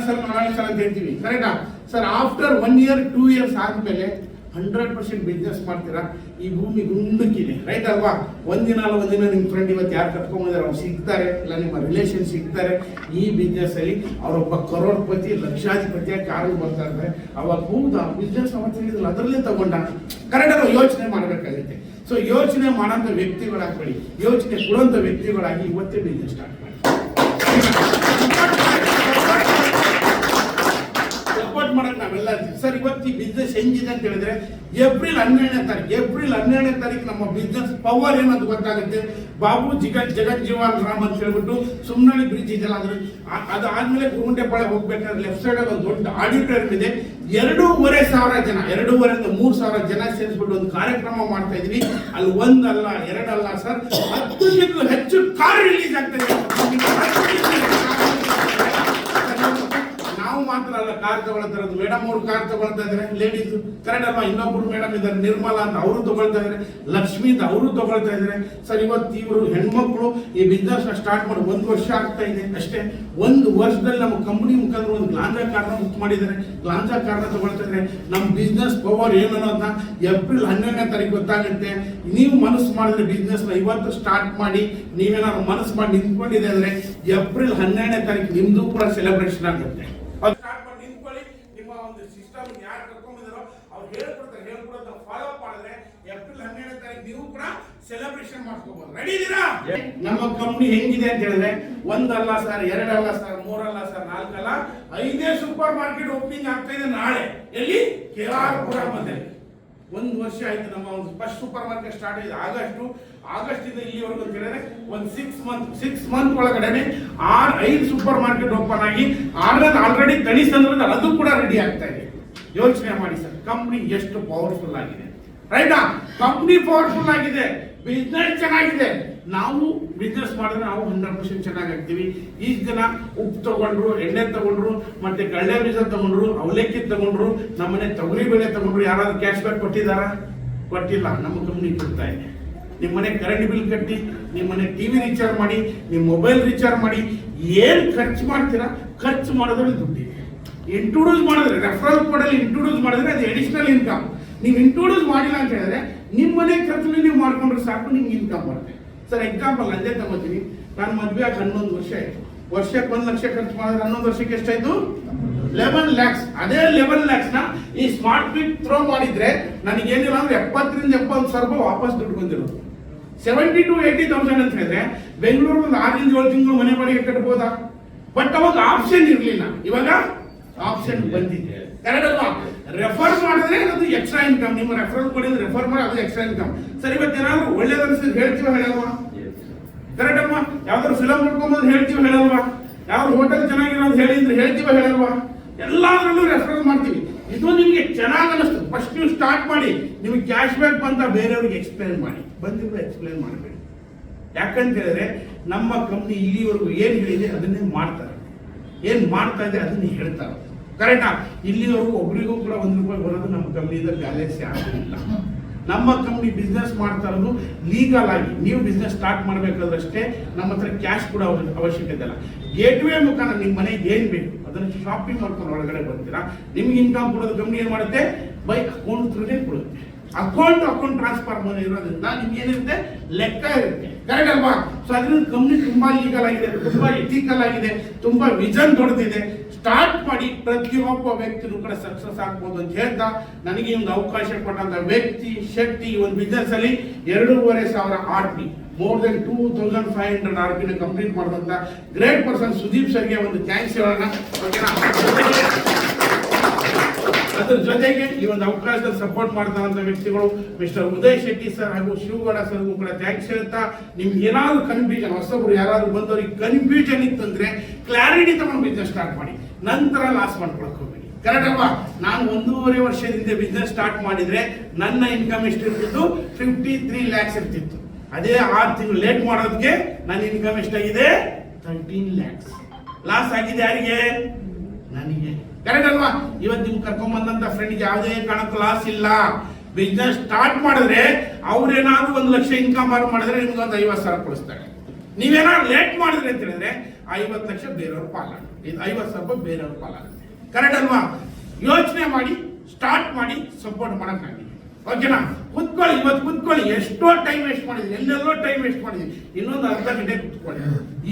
ಸರ್ ಅಂತ ಹೇಳ್ತೀವಿ, ಕರೆಕ್ಟಾ? ಸರ್ ಆಫ್ಟರ್ 1 year 2 years ಆದ್ಮೇಲೆ 100% ಬಿಸ್ನೆಸ್ ಮಾಡ್ತೀರಾ. ಈ ಭೂಮಿ ಗುಂಡಕ್ಕಿದೆ, ರೈಟ್ ಅಲ್ವಾ? ಒಂದಿನ ನಿಮ್ಮ ಫ್ರೆಂಡ್ ಇವತ್ತು ಯಾರು ಕರ್ಕೊಂಡ್ಬಂದಾರೆ ಅವ್ರು ಸಿಗ್ತಾರೆ, ಇಲ್ಲ ನಿಮ್ಮ ರಿಲೇಷನ್ ಸಿಗ್ತಾರೆ. ಈ ಬಿಸ್ನೆಸ್ ಅಲ್ಲಿ ಅವರೊಬ್ಬ ಕರೋಡ್ಪತಿ, ಲಕ್ಷಾಧಿಪತಿಯ ಕಾರು ಬರ್ತಾ ಇರ್ತಾರೆ. ಅವಾಗ ಹೌದಾ ಬಿಸ್ನೆಸ್ ಅವತ್ತು ಹೇಳಿದ್ರಲ್ಲ, ಅದರಲ್ಲೇ ತಗೊಂಡ, ಕರೆಕ್ಟ್ ಅಲ್ವಾ? ಯೋಚನೆ ಮಾಡಬೇಕಾಗುತ್ತೆ. ಸೊ ಯೋಚನೆ ಮಾಡೋಂಥ ವ್ಯಕ್ತಿಗಳಾಗ್ಬೇಡಿ, ಯೋಚನೆ ಕೊಡುವಂಥ ವ್ಯಕ್ತಿಗಳಾಗಿ ಇವತ್ತೇ ಬಿಸ್ನೆಸ್ ಸ್ಟಾರ್ಟ್ ಮಾಡಿ. ಸಪೋರ್ಟ್ ಮಾಡಕ್ ನಾವೆಲ್ಲ ಸರ್. ಇವತ್ತು ಈ ಬಿಸ್ನೆಸ್ ಹೆಂಗಿದೆ ಅಂತ ಹೇಳಿದ್ರೆ, ಏಪ್ರಿಲ್ 12ನೇ ತಾರೀಕು ನಮ್ಮ ಬಿಸ್ನೆಸ್ ಪವರ್ ಏನಂತ ಗೊತ್ತಾಗುತ್ತೆ. ಬಾಬು ಜಗಜ್ಜೀವನ್ ರಾಮ್ ಅಂತ ಹೇಳ್ಬಿಟ್ಟು ಸುಮ್ನಳ್ಳಿ ಬ್ರಿಡ್ಜ್ ಇದೆಲ್ಲ, ಅದು ಆದ್ಮೇಲೆ ಗುರುಗುಂಟೆಪಾಳ್ಯ ಹೋಗ್ಬೇಕಾದ್ರೆ ಲೆಫ್ಟ್ ಸೈಡ್ ಒಂದು ದೊಡ್ಡ ಆಡಿಟೋರಿಯಂ ಇದೆ. 2,500 ಜನ, 2,500 to 3,000 ಜನ ಸೇರಿಸ್ಬಿಟ್ಟು ಒಂದು ಕಾರ್ಯಕ್ರಮ ಮಾಡ್ತಾ ಇದೀವಿ. ಅಲ್ಲಿ 1 ಅಲ್ಲ 2 ಅಲ್ಲ ಸರ್, 10ಕ್ಕೂ ಹೆಚ್ಚು ಕಾರ್ ರಿಲೀಸ್ ಆಗ್ತಾ ಇದೆ. ನಾವು ಮಾತ್ರ ಅಲ್ಲ ಕಾರ್ ತಗೊಳ್ತಾ ಇರೋದು, ಮೇಡಮ್ ಅವರು ಕಾರ್ ತಗೊಳ್ತಾ ಇದಾರೆ, ಲೇಡೀಸ್, ಕರೆಕ್ಟ್ ಅಲ್ವಾ? ಇನ್ನೊಬ್ರು ಮೇಡಮ್ ಇದ್ದಾರೆ, ನಿರ್ಮಲಾ ಅಂತ, ಅವರು ತಗೊಳ್ತಾ ಇದಾರೆ, ಲಕ್ಷ್ಮಿ ಅಂತ ಅವರು ತಗೊಳ್ತಾ ಇದಾರೆ. ಸರ್ ಇವತ್ತು ಇವರು ಹೆಣ್ಮಕ್ಳು ಈ ಬಿಸ್ನೆಸ್ ಸ್ಟಾರ್ಟ್ ಮಾಡಿ 1 ವರ್ಷ ಆಗ್ತಾ ಇದೆ ಅಷ್ಟೇ. 1 ವರ್ಷದಲ್ಲಿ ನಮ್ಮ ಕಂಪನಿ ಮುಖಾಂತರ ಒಂದು ಗ್ಲಾಂಜಾ ಕಾರ್ನ ಬುಕ್ ಮಾಡಿದ್ದಾರೆ, ಗ್ಲಾಂಜಾ ಕಾರ್ನ ತಗೊಳ್ತಾ ಇದ್ದಾರೆ. ನಮ್ಮ ಬಿಸ್ನೆಸ್ ಪವರ್ ಏನು ಅನ್ನೋದನ್ನ ಏಪ್ರಿಲ್ 12ನೇ ತಾರೀಕು ಗೊತ್ತಾಗುತ್ತೆ. ನೀವು ಮನಸ್ಸು ಮಾಡಿದ್ರೆ ಬಿಸ್ನೆಸ್ ನ ಇವತ್ತು ಸ್ಟಾರ್ಟ್ ಮಾಡಿ, ನೀವೇನಾದ್ರು ಮನಸ್ಸು ಮಾಡಿ ನಿಂತ್ಕೊಂಡಿದೆ ಅಂದ್ರೆ ಏಪ್ರಿಲ್ 12ನೇ ತಾರೀಕು ನಿಮ್ದು ಕೂಡ ಸೆಲೆಬ್ರೇಷನ್ ಆಗುತ್ತೆ. ಸ್ಟಾರ್ಟ್ ಮಾಡಿ ನಿಂತ್ಕೊಳ್ಳಿ. ನಿಮ್ಮ ಒಂದು ಸಿಸ್ಟಮ್ ಯಾರು ಕರ್ಕೊಂಡಿದಾರೋ ಅವ್ರು ಹೇಳ್ಕೊಡ್ತಾರೆ, ಫಾಲೋ ಅಪ್ ಮಾಡಿದ್ರೆ ಏಪ್ರಿಲ್ 12ನೇ ತಾರೀಕು ನೀವು ಕೂಡ ಸೆಲೆಬ್ರೇಷನ್ ಮಾಡ್ಕೋಬಹುದು. ರೆಡಿ ಇದೀರಾ? ನಮ್ಮ ಕಂಪನಿ ಹೆಂಗಿದೆ ಅಂತ ಹೇಳಿದ್ರೆ, 1 ಅಲ್ಲ ಸರ್, 2 ಅಲ್ಲ ಸರ್, 3 ಅಲ್ಲ ಸರ್, 4 ಅಲ್ಲ, 5 ಸೂಪರ್ ಮಾರ್ಕೆಟ್ ಓಪನಿಂಗ್ ಆಗ್ತಾ ಇದೆ ನಾಳೆ. ಎಲ್ಲಿ? KR ಮಧ್ಯೆ. 1 ವರ್ಷ ಆಯ್ತು ನಮ್ಮ ಒಂದು ಫಸ್ಟ್ ಸೂಪರ್ ಮಾರ್ಕೆಟ್ ಸ್ಟಾರ್ಟ್ ಆಗಿದೆ ಆಗಸ್ಟ್ ಇಂದ ಇಲ್ಲಿವರೆಗೂ ಅಂತ ಹೇಳಿದ್ರೆ ಒಂದು 6 ಮಂತ್ ಒಳಗಡೆ 5 ಸೂಪರ್ ಮಾರ್ಕೆಟ್ ಓಪನ್ ಆಗಿ 6ನೇದು ಆಲ್ರೆಡಿ ತಣಿಸಂದ್ರೆ ಅದು ಕೂಡ ರೆಡಿ ಆಗ್ತಾ ಇದೆ. ಯೋಚನೆ ಮಾಡಿ ಸರ್, ಕಂಪ್ನಿ ಎಷ್ಟು ಪವರ್ಫುಲ್ ಆಗಿದೆ, ರೈಟಾ? ಕಂಪ್ನಿ ಪವರ್ಫುಲ್ ಆಗಿದೆ, ಬಿಸ್ನೆಸ್ ಚೆನ್ನಾಗಿದೆ. ನಾವು ಬಿಸ್ನೆಸ್ ಮಾಡಿದ್ರೆ ನಾವು 100% ಚೆನ್ನಾಗಾಗ್ತೀವಿ. ಈ ಜನ ಉಪ್ಪು ತಗೊಂಡ್ರು, ಎಣ್ಣೆ ತಗೊಂಡ್ರು, ಮತ್ತೆ ಕಳ್ಳೆ ಬೀಜ ತಗೊಂಡ್ರು, ಅವಲಕ್ಕಿ ತಗೊಂಡ್ರು, ನಮ್ಮನೆ ತೊಗರಿ ಬೇಳೆ ತಗೊಂಡ್ರು, ಯಾರಾದ್ರೂ ಕ್ಯಾಶ್ ಬ್ಯಾಕ್ ಕೊಟ್ಟಿಲ್ಲ. ನಮ್ಮ ಕಂಪ್ನಿ ಕೊಡ್ತಾ ಇದೆ. ನಿಮ್ಮ ಮನೆ ಕರೆಂಟ್ ಬಿಲ್ ಕಟ್ಟಿ, ನಿಮ್ಮ ಮನೆ ಟಿವಿ ರೀಚಾರ್ಜ್ ಮಾಡಿ, ನಿಮ್ಮ ಮೊಬೈಲ್ ರೀಚಾರ್ಜ್ ಮಾಡಿ, ಏನ್ ಖರ್ಚು ಮಾಡ್ತೀರಾ, ಖರ್ಚು ಮಾಡೋದ್ರಲ್ಲಿ ದುಡ್ಡಿದೆ. ಇಂಟ್ರೊಡ್ಯೂಸ್ ಮಾಡಿದ್ರೆ, ರೆಫರಲ್ ಕೋಡಲ್ಲಿ ಇಂಟ್ರೊಡ್ಯೂಸ್ ಮಾಡಿದ್ರೆ ಅದು ಅಡಿಷನಲ್ ಇನ್ಕಮ್. ನೀವು ಇಂಟ್ರೊಡ್ಯೂಸ್ ಮಾಡಿಲ್ಲ ಅಂತ ಹೇಳಿದ್ರೆ ನಿಮ್ಮ ಮನೆ ಖರ್ಚಲ್ಲಿ ನೀವು ಮಾಡ್ಕೊಂಡ್ರೆ ಸಾಕು, ನಿಮ್ಗೆ ಇನ್ಕಮ್ ಬರುತ್ತೆ. ಸರ್ ಎಕ್ಸಾಂಪಲ್ ನಂದೇ ತಗೋತೀನಿ. ನಾನು ಮದುವೆ ಆಗಿ 11 ವರ್ಷ ಆಯ್ತು. ವರ್ಷಕ್ಕೆ 1 ಲಕ್ಷ ಖರ್ಚು ಮಾಡಿದ್ರೆ 11 ವರ್ಷಕ್ಕೆ ಎಷ್ಟಾಯ್ತು? 11 lakhs. ಅದೇ 11 lakhs ನ ಈ ಸ್ಮಾರ್ಟ್ ಫಿಟ್ ಥ್ರೋ ಮಾಡಿದ್ರೆ ನನಗೇನಿಲ್ಲ ಅಂದ್ರೆ 70,000 to 80,000 ರೂಪಾಯಿ ವಾಪಸ್ ದುಡ್ಡು ಬಂದಿರೋದು. 70,000 to 80,000 ಅಂತ ಹೇಳಿದ್ರೆ ಬೆಂಗಳೂರು ಒಂದು 6 ರಿಂದ 7 ತಿಂಗಳು ಮನೆ ಬಾಡಿಗೆ ಕಟ್ಬೋದಾ? ಬಟ್ ಅವಾಗ ಆಪ್ಷನ್ ಇರ್ಲಿಲ್ಲ, ಇವಾಗ ಆಪ್ಷನ್ ಬಂದಿದೆ, ಕರೆಕ್ಟ್ ಅಲ್ವಾ? ರೆಫರ್ ಮಾಡಿದ್ರೆ ಅದು ಎಕ್ಸ್ಟ್ರಾ ಇನ್ಕಮ್. ನಿಮ್ಮ ರೆಫರಲ್ ಕೊಡಿದ್ರೆ ರೆಫರ್ ಮಾಡಿ ಅದು ಎಕ್ಸ್ಟ್ರಾ ಇನ್ಕಮ್. ಸರ್ ಇವತ್ತು ಏನಾದ್ರು ಒಳ್ಳೇದನ್ಸಿದ್ರೆ ಹೇಳ್ತೀವ ಹೇಳಲ್ವಾ? ಕರೆಕ್ಟ್ ಅಲ್ವಾ? ಯಾವ್ದಾದ್ರು ಫಿಲಮ್ ನೋಡ್ಕೊಂಬಂದು ಹೇಳ್ತೀವಿ ಹೇಳಲ್ವಾ? ಯಾರು ಹೋಟೆಲ್ ಚೆನ್ನಾಗಿರೋದು ಹೇಳಿದ್ರೆ ಹೇಳ್ತೀವ ಹೇಳಲ್ವಾ? ಎಲ್ಲಾದ್ರಲ್ಲೂ ರೆಫರೆನ್ಸ್ ಮಾಡ್ತೀವಿ. ಇದು ನಿಮಗೆ ಚೆನ್ನಾಗಿ ಅನಿಸ್ತು, ಫಸ್ಟ್ ನೀವು ಸ್ಟಾರ್ಟ್ ಮಾಡಿ, ನಿಮಗೆ ಕ್ಯಾಶ್ ಬ್ಯಾಕ್ ಬಂತ ಬೇರೆಯವ್ರಿಗೆ ಎಕ್ಸ್ಪ್ಲೇನ್ ಮಾಡಿ, ಬಂದಿದ್ರೆ ಎಕ್ಸ್ಪ್ಲೇನ್ ಮಾಡಬೇಡಿ. ಯಾಕಂತ ಹೇಳಿದ್ರೆ ನಮ್ಮ ಕಂಪ್ನಿ ಇಲ್ಲಿವರೆಗೂ ಏನು ಹೇಳಿದೆ ಅದನ್ನೇ ಮಾಡ್ತಾರೆ, ಏನು ಮಾಡ್ತಾ ಇದೆ ಅದನ್ನೇ ಹೇಳ್ತಾರೆ. ಕರೆಕ್ಟಾ? ಇಲ್ಲಿವರೆಗೂ ಒಬ್ರಿಗೂ ಕೂಡ ₹1 ಬರೋದು ನಮ್ಮ ಕಂಪ್ನಿಯಿಂದ ಬ್ಯಾಲೆನ್ಸ್ ಆಗಿಲ್ಲ. ನಮ್ಮ ಕಂಪ್ನಿ ಬಿಸ್ನೆಸ್ ಮಾಡ್ತಾ ಇರೋದು ಲೀಗಲ್ ಆಗಿ. ನೀವು ಬಿಸ್ನೆಸ್ ಸ್ಟಾರ್ಟ್ ಮಾಡಬೇಕಾದ್ರಷ್ಟೇ ನಮ್ಮ ಹತ್ರ ಕ್ಯಾಶ್ ಕೂಡ ಅವಶ್ಯಕತೆ ಇಲ್ಲ. ಗೇಟ್ವೇ ಮುಖಾಂತರ ನಿಮ್ಮ ಮನೆಗೆ ಏನು ಬೇಕು ಅದನ್ನು ಶಾಪಿಂಗ್ ಮಾಡ್ಕೊಂಡು ಒಳಗಡೆ ಬರ್ತೀರಾ. ನಿಮ್ಗೆ ಇನ್ಕಮ್ ಕೊಡೋದು ಕಂಪ್ನಿ ಏನು ಮಾಡುತ್ತೆ? ಬೈ ಅಕೌಂಟ್ ಥ್ರೂನೇ ಕೊಡುತ್ತೆ. ಅಕೌಂಟ್ ಟ್ರಾನ್ಸ್ಫರ್ ಇರೋದ್ರಿಂದ ನಿಮ್ಗೆ ಏನಿರುತ್ತೆ? ಲೆಕ್ಕ ಇರುತ್ತೆ. ಕರೆಕ್ಟ್ ಅಲ್ವಾ? ಸೊ ಅದರಿಂದ ಕಂಪ್ನಿ ತುಂಬಾ ಲೀಗಲ್ ಆಗಿದೆ, ತುಂಬಾ ಎಥಿಕಲ್ ಆಗಿದೆ, ತುಂಬಾ ವಿಷನ್ ದೊಡ್ಡದಿದೆ. ಸ್ಟಾರ್ಟ್ ಮಾಡಿ, ಪ್ರತಿಯೊಬ್ಬ ವ್ಯಕ್ತಿನೂ ಕೂಡ ಸಕ್ಸಸ್ ಆಗ್ಬೋದು ಅಂತ ಹೇಳ್ತಾ, ನನಗೆ ಒಂದು ಅವಕಾಶ ಕೊಟ್ಟಂತ ವ್ಯಕ್ತಿ ಶಕ್ತಿ ಒಂದು ಬಿಸ್ನೆಸ್ ಅಲ್ಲಿ 2,500 RP, more than 2,500 RP complete ಮಾಡಿದಂತ ಗ್ರೇಟ್ ಪರ್ಸನ್ ಸುದೀಪ್ ಸರ್ಗೆ ಒಂದು ಥ್ಯಾಂಕ್ಸ್ ಹೇಳೋಣ. ಅದ್ರ ಜೊತೆಗೆ ಈ ಒಂದು ಅವಕಾಶದಲ್ಲಿ ಸಪೋರ್ಟ್ ಮಾಡ್ತಾರಂತ ವ್ಯಕ್ತಿಗಳು ಮಿಸ್ಟರ್ ಉದಯ್ ಶೆಟ್ಟಿ ಸರ್ ಹಾಗೂ ಶಿವಗೌಡ ಸರ್ಗೂ ಕೂಡ ಥ್ಯಾಂಕ್ಸ್ ಹೇಳ್ತಾ, ನಿಮ್ಗೆ ಏನಾದ್ರು ಕನ್ಫ್ಯೂಷನ್, ಹೊಸಬ್ರು ಯಾರಾದ್ರು ಬಂದವ್ರಿಗೆ ಕನ್ಫ್ಯೂಷನ್ ಇತ್ತಂದ್ರೆ ಕ್ಲಾರಿಟಿ ತಗೊಂಡು ಬಿಸ್ನೆಸ್ ಸ್ಟಾರ್ಟ್ ಮಾಡಿ, ನಂತರ ಲಾಸ್ ಮಾಡ್ಕೊಳಕ್ ಹೋಗ್ಬೇಡಿ. ಕರೆಕ್ಟ್ ಅಲ್ವಾ? ನಾನು 1.5 ವರ್ಷದಿಂದ ಬಿಸ್ನೆಸ್ ಸ್ಟಾರ್ಟ್ ಮಾಡಿದ್ರೆ ನನ್ನ ಇನ್ಕಮ್ ಎಷ್ಟಿರ್ತಿತ್ತು? 53 lakhs ಇರ್ತಿತ್ತು. ಅದೇ 6 ತಿಂಗಳು ಲೇಟ್ ಮಾಡೋದಕ್ಕೆ ನನ್ನ ಇನ್ಕಮ್ ಎಷ್ಟಾಗಿದೆ? 13 lakhs. ಲಾಸ್ ಆಗಿದೆ ಯಾರಿಗೆ? ನನಗೆ. ಕರೆಕ್ಟ್ ಅಲ್ವಾ? ಇವತ್ತು ನೀವು ಕರ್ಕೊಂಡ್ ಬಂದಂತ ಫ್ರೆಂಡ್ಗೆ ಯಾವುದೇ ಕಾರಣಕ್ಕೂ ಲಾಸ್ ಇಲ್ಲ. ಬಿಸ್ನೆಸ್ ಸ್ಟಾರ್ಟ್ ಮಾಡಿದ್ರೆ ಅವ್ರೇನಾದ್ರು 1 ಲಕ್ಷ ಇನ್ಕಮ್ ಮಾಡಿದ್ರೆ ನಿಮ್ಗೆ ಒಂದು 50,000 ಕೊಡಿಸ್ತಾರೆ. ನೀವೇನಾದ್ರು ಲೇಟ್ ಮಾಡಿದ್ರೆ ಅಂತ ಹೇಳಿದ್ರೆ 50 ಲಕ್ಷ ಬೇರೆಯವ್ರ ಪಾಲಾಗುತ್ತೆ, ಇದು 50,000 ಬೇರೆಯವ್ರ ಪಾಲಾಗುತ್ತೆ. ಕರೆಕ್ಟ್ ಅಲ್ವಾ? ಯೋಚನೆ ಮಾಡಿ, ಸ್ಟಾರ್ಟ್ ಮಾಡಿ, ಸಪೋರ್ಟ್ ಮಾಡಕ್ಕಾಗಿ. ಓಕೆನಾ? ಕುತ್ಕೊಳ್ಳಿ, ಇವತ್ತು ಕುತ್ಕೊಳ್ಳಿ. ಎಷ್ಟೋ ಟೈಮ್ ವೇಸ್ಟ್ ಮಾಡಿದ್ರಿ, ಎಲ್ಲೆಲ್ಲೋ ಟೈಮ್ ವೇಸ್ಟ್ ಮಾಡಿದ್ರಿ. ಇನ್ನೊಂದು ಅರ್ಧ ಗಂಟೆ ಕುತ್ಕೊಳ್ಳಿ,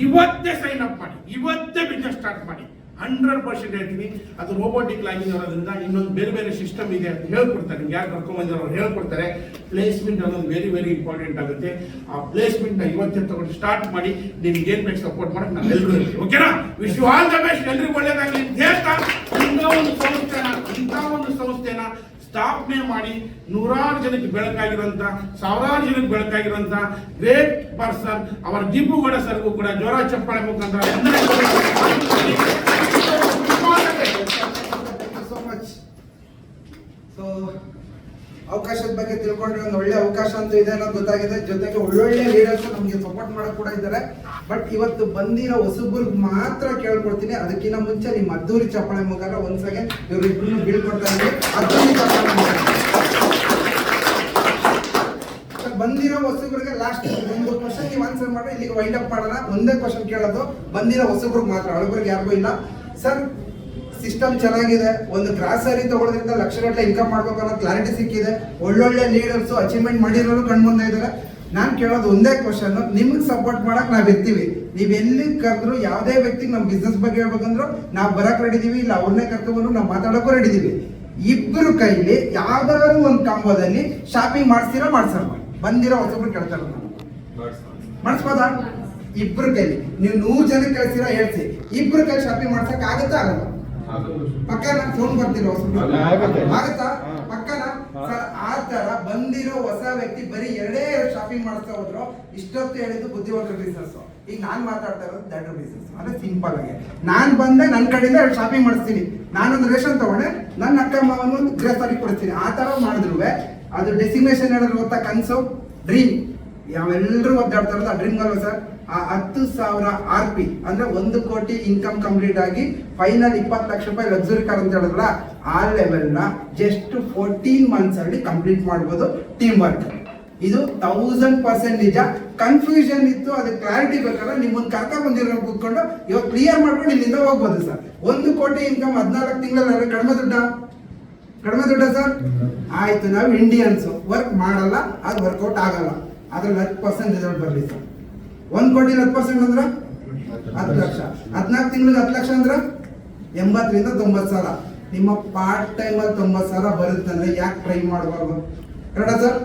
ಇವತ್ತೇ ಸೈನ್ ಅಪ್ ಮಾಡಿ, ಇವತ್ತೇ ಬಿಸ್ನೆಸ್ ಸ್ಟಾರ್ಟ್ ಮಾಡಿ. 100% ಹೇಳ್ತೀನಿ. ಅದು ರೋಬೋಟಿಕ್ ಲಾಗಿಂಗ್ ಇರೋದ್ರಿಂದ ಇನ್ನೊಂದು ಬೇರೆ ಬೇರೆ ಸಿಸ್ಟಮ್ ಇದೆ ಅಂತ ಹೇಳ್ಕೊಡ್ತಾರೆ. ನಿಮ್ಗೆ ಯಾರು ಕರ್ಕೊಂಡ್ ಬಂದಿರೋ ಅವ್ರು ಹೇಳ್ಕೊಡ್ತಾರೆ. ಪ್ಲೇಸ್ಮೆಂಟ್ ಅನ್ನೋದು ವೆರಿ ವೆರಿ ಇಂಪಾರ್ಟೆಂಟ್ ಆಗುತ್ತೆ. ಆ ಪ್ಲೇಸ್ಮೆಂಟ್ ನ ಇವತ್ತೇ ತಗೊಂಡು ಸ್ಟಾರ್ಟ್ ಮಾಡಿ, ನಿಮ್ಗೆ ಏನ್ ಬೇಕು ಸಪೋರ್ಟ್ ಮಾಡಕ್ ನಾನು ಎಲ್ಲರೂ ಇರ್ತೀವಿ. ಓಕೆನಾ? Wish you all the best. ಎಲ್ರಿಗೂ ಒಳ್ಳೇದಾಗಲಿ ಅಂತ ಹೇಳ್ತಾ, ಇಂಥ ಒಂದು ಸಂಸ್ಥೆನ ಸ್ಥಾಪನೆ ಮಾಡಿ ನೂರಾರು ಜನಕ್ಕೆ ಬೆಳಕಾಗಿರುವಂತ, ಸಾವಿರಾರು ಜನಕ್ಕೆ ಬೆಳಕಾಗಿರುವಂತ ಗ್ರೇಟ್ ಪರ್ಸನ್ ಅವರ ದೀಪುಗೌಡ ಸರ್ಗೂ ಕೂಡ ಜೋರ ಚಪ್ಪಾಳೆ ಮುಖಾಂತರ ಅವಕಾಶದ ಬಗ್ಗೆ ತಿಳ್ಕೊಂಡ್ರೆ ಒಂದು ಒಳ್ಳೆ ಅವಕಾಶ ಅಂತೂ ಇದೆ ಅನ್ನೋದು ಗೊತ್ತಾಗಿದೆ. ಜೊತೆಗೆ ಒಳ್ಳೊಳ್ಳೆ ಲೀಡರ್ಸ್ ನಮಗೆ ಸಪೋರ್ಟ್ ಮಾಡಕ್ ಕೂಡ ಇದ್ದಾರೆ. ಬಟ್ ಇವತ್ತು ಬಂದಿರೋ ಹೊಸಬ್ರಿಗೆ ಮಾತ್ರ ಕೇಳ್ಕೊಡ್ತೀನಿ, ಅದಕ್ಕಿಂತ ಮುಂಚೆ ನಿಮ್ಮ ಅದ್ದೂರಿ ಚಪ್ಪಾಳೆ ಮುಖಾಂತರ ಒಂದ್ ಸೆಕೆಂಡ್ ಇವ್ರಿಬ್ರು ಬೀಳ್ಕೊಡ್ತಾ ಇದ್ದೀವಿ. ಅದ್ದೂರಿ ಚಪ್ಪಾಳೆ ಬಂದಿರೋ ಹೊಸಬ್ರಿಗೆ ಲಾಸ್ಟ್ ಒಂದು ಕ್ವಶನ್ ನೀವು ಆನ್ಸರ್ ಮಾಡಿ ಇಲ್ಲಿಗೆ ವೈಂಡ್ ಅಪ್ ಮಾಡೋಣ. ಒಂದೇ ಕ್ವಶನ್ ಕೇಳೋದು, ಬಂದಿರೋ ಹೊಸಬ್ರಿಗೆ ಮಾತ್ರ, ಹಳಬರಿಗೆ ಯಾರಿಗೂ ಇಲ್ಲ. ಸರ್, ಸಿಸ್ಟಮ್ ಚೆನ್ನಾಗಿದೆ, ಒಂದು ಗ್ರಾಸರಿ ತಗೊಳ್ಳೋದ್ರಿಂದ ಲಕ್ಷಗಟ್ಟಲೆ ಇನ್ಕಮ್ ಮಾಡ್ಬೇಕು ಅನ್ನೋ ಕ್ಲಾರಿಟಿ ಸಿಕ್ಕಿದೆ. ಒಳ್ಳೊಳ್ಳೆ ಲೀಡರ್ಸ್ ಅಚೀವ್ಮೆಂಟ್ ಮಾಡಿರೋರು ಕಣ್ಮುಂದೆ ಇದ್ದಾರೆ. ನಾನು ಕೇಳೋದು ಒಂದೇ ಕ್ವಶನ್, ನಿಮ್ಗೆ ಸಪೋರ್ಟ್ ಮಾಡಕ್ ನಾವ್ ಇರ್ತೀವಿ. ನೀವ್ ಎಲ್ಲಿ ಕರೆದ್ರು, ಯಾವುದೇ ವ್ಯಕ್ತಿಗೆ ನಮ್ಮ ಬಿಸ್ನೆಸ್ ಬಗ್ಗೆ ಹೇಳ್ಬೇಕಂದ್ರು ನಾವು ಬರಕ್ ರೆಡಿ ಇದೀವಿ, ಇಲ್ಲ ಅವ್ರನ್ನೇ ಕರ್ಕೊಂಡ್ಬಂದು ನಾವು ಮಾತಾಡೋಕ್ಕೂ ರೆಡಿ ಇದೀವಿ. ಇಬ್ರು ಕೈಲಿ ಯಾವ್ದಾದ್ರು ಒಂದು ಕಾಂಬೋದಲ್ಲಿ ಶಾಪಿಂಗ್ ಮಾಡಿಸ್ತೀರಾ? ಮಾಡ್ಸಲ್ಲ. ಬಂದಿರೋ ಹೊಸಬ್ರು ಕೇಳ್ತಾರ, ಮಾಡಿಸ್ಬೋದಾ? ಇಬ್ರು ಕೈಲಿ ನೀವು 100 ಜನಕ್ಕೆ ಕಳಿಸ್ತೀರಾ? ಹೇಳ್ಸಿ. ಇಬ್ರು ಕೈ ಶಾಪಿಂಗ್ ಮಾಡ್ಸಕ್ ಆಗತ್ತಾ? ಆಗಲ್ಲ? ಪಕ್ಕನ ಫೋನ್ ಬರ್ತಿಲ್ಲ ಹೊಸಬ್ರು ಆಗತ್ತಾ? ಪಕ್ಕನ? ಆ ತರ ಬಂದಿರೋ ಹೊಸ ವ್ಯಕ್ತಿ ಬರೀ 2 ಶಾಪಿಂಗ್ ಮಾಡಿಸ್ತಾ ಹೋದ್ರು. ಇಷ್ಟೊತ್ತು ಹೇಳಿದ್ದು ಬುದ್ಧಿವಂತರ ಬಿಸ್ನೆಸ್. ಈಗ ನಾನ್ ಮಾತಾಡ್ತಾ ಇರೋದು ದಡ್ರ ಬಿಸ್ನೆಸ್. ಅಂದ್ರೆ ಸಿಂಪಲ್ ಆಗಿ ನಾನ್ ಬಂದೆ, ನನ್ನ ಕಡೆಯಿಂದ ಶಾಪಿಂಗ್ ಮಾಡಿಸ್ತೀನಿ. ನಾನೊಂದು ರೇಷನ್ ತಗೊಂಡೆ, ನನ್ನ ಅಕ್ಕ ಮಾವನ ಗ್ರೇಸರಿ ಕೊಡ್ತೀನಿ. ಆ ತರ ಮಾಡಿದ್ರು ಅದು ಡೆಸಿಗ್ನೇಷನ್ ಹೇಳಿದ್ರು ಗೊತ್ತಾ? ಕನ್ಸು, ಡ್ರೀಮ್. ಯಾವೆಲ್ಲರೂ ಒದ್ದಾಡ್ತಾ ಇರೋದು ಆ ಡ್ರೀಮ್ ಅಲ್ವಾ ಸರ್? ಆ 10,000 RP ಅಂದ್ರೆ 1 ಕೋಟಿ ಇನ್ಕಮ್ ಕಂಪ್ಲೀಟ್ ಆಗಿ ಫೈನಲ್ 20 ಲಕ್ಷ ರೂಪಾಯಿ ಲಕ್ಸುರಿ ಕಾರ್ ಅಂತ ಹೇಳಿದ್ರಲ್ಲ, ಆ ಲೆವೆಲ್ ನ ಜಸ್ಟ್ 14 months ಅಲ್ಲಿ ಕಂಪ್ಲೀಟ್ ಮಾಡ್ಬೋದು. ಟೀಮ್ ವರ್ಕ್ ಇದು 1000% ನಿಜ. ಕನ್ಫ್ಯೂಷನ್ ಇತ್ತು, ಅದಕ್ಕೆ ಕ್ಲಾರಿಟಿ ಬೇಕಾದ್ರೆ ನಿಮ್ಮನ್ನ ಕರ್ಕೊಂಡ್ ಬಂದಿರೋ ಕೂತ್ಕೊಂಡು ಇವಾಗ ಕ್ಲಿಯರ್ ಮಾಡ್ಕೊಂಡು ಇಲ್ಲಿಂದ ಹೋಗ್ಬೋದು ಸರ್. 1 ಕೋಟಿ ಇನ್ಕಮ್ 14 ತಿಂಗಳಲ್ಲಿ ಕಡಿಮೆ ದುಡ್ಡ ಸರ್? ಆಯ್ತು, ನಾವು ಇಂಡಿಯನ್ಸ್ ವರ್ಕ್ ಮಾಡಲ್ಲ, ಅದು ವರ್ಕೌಟ್ ಆಗಲ್ಲ. ಅದ್ರಲ್ಲಿ 10% ರಿಸಲ್ಟ್ ಬರಲಿ ಸರ್. 1 ಕೋಟಿ 10% ಅಂದ್ರೆ 10 ಲಕ್ಷ. 14 ತಿಂಗಳಿಗೆ 10 ಲಕ್ಷ ಅಂದ್ರೆ 80 ರಿಂದ 90 ಸಾವಿರ. ನಿಮ್ಮ ಪಾರ್ಟ್ ಟೈಮ್ ಅಲ್ಲಿ 90 ಸಾವಿರ ಬರುತ್ತಂದ್ರೆ ಯಾಕೆ ಟ್ರೈ ಮಾಡಬಾರ್ದು? ಕರೆಕ್ಟಾ ಸರ್?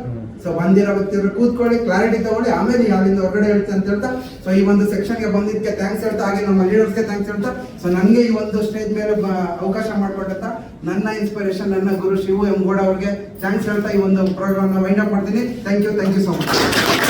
ಸೊ ಬಂದಿರೋ ವ್ಯಕ್ತಿಯವರು ಕೂತ್ಕೊಳ್ಳಿ, ಕ್ಲಾರಿಟಿ ತಗೊಳ್ಳಿ, ಆಮೇಲೆ ಅಲ್ಲಿಂದ ಹೊರಗಡೆ ಹೇಳ್ತೆ ಅಂತ ಹೇಳ್ತಾ, ಸೊ ಈ ಒಂದು ಸೆಕ್ಷನ್ಗೆ ಬಂದಿದ್ದಕ್ಕೆ ಥ್ಯಾಂಕ್ಸ್ ಹೇಳ್ತಾ, ಹಾಗೆ ನಮ್ಮ ಲೀಡರ್ಸ್ಗೆ ಥ್ಯಾಂಕ್ಸ್ ಹೇಳ್ತಾ, ಸೊ ನನಗೆ ಈ ಒಂದು ಸ್ಟೇಜ್ ಮೇಲೆ ಅವಕಾಶ ಮಾಡಿಕೊಟ್ಟಂತ ನನ್ನ ಇನ್ಸ್ಪಿರೇಷನ್, ನನ್ನ ಗುರು ಶಿವು ಎಂ ಗೌಡ ಅವ್ರಿಗೆ ಥ್ಯಾಂಕ್ಸ್ ಹೇಳ್ತಾ ಈ ಒಂದು ಪ್ರೋಗ್ರಾಮ್ನ ವೈಂಡ್ ಅಪ್ ಮಾಡ್ತೀನಿ. Thank you so much.